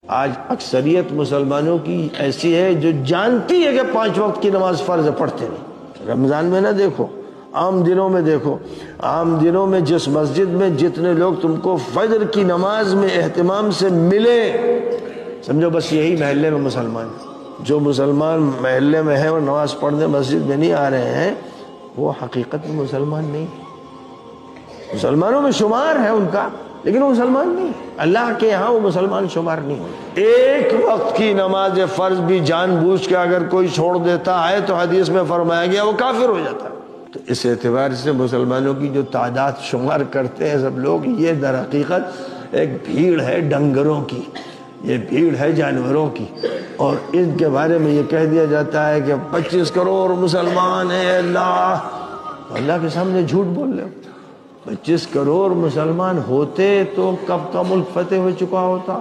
आज अक्सरियत मुसलमानों की ऐसी है जो जानती है कि 5 वक्त की नमाज फर्ज है, पढ़ते नहीं। रमज़ान में ना देखो, आम दिनों में देखो, आम दिनों में जिस मस्जिद में जितने लोग तुमको फजर की नमाज में एहतिमाम से मिले, समझो बस यही महल्ले में मुसलमान। जो मुसलमान महल्ले में है और नमाज पढ़ने मस्जिद में नहीं आ रहे हैं, वो हकीकत में मुसलमान नहीं। मुसलमानों में शुमार है उनका, लेकिन वो मुसलमान नहीं। अल्लाह के यहाँ वो मुसलमान शुमार नहीं होते। एक वक्त की नमाज फर्ज भी जानबूझ के अगर कोई छोड़ देता है तो हदीस में फरमाया गया वो काफिर हो जाता है। तो इस एतबार से मुसलमानों की जो तादाद शुमार करते हैं सब लोग, ये दर हकीकत एक भीड़ है डंगरों की, ये भीड़ है जानवरों की। और इनके बारे में ये कह दिया जाता है कि 25 करोड़ मुसलमान हैं। अल्लाह के सामने झूठ बोल रहे हो। 25 करोड़ मुसलमान होते तो कब का मुल्क फतेह हो चुका होता।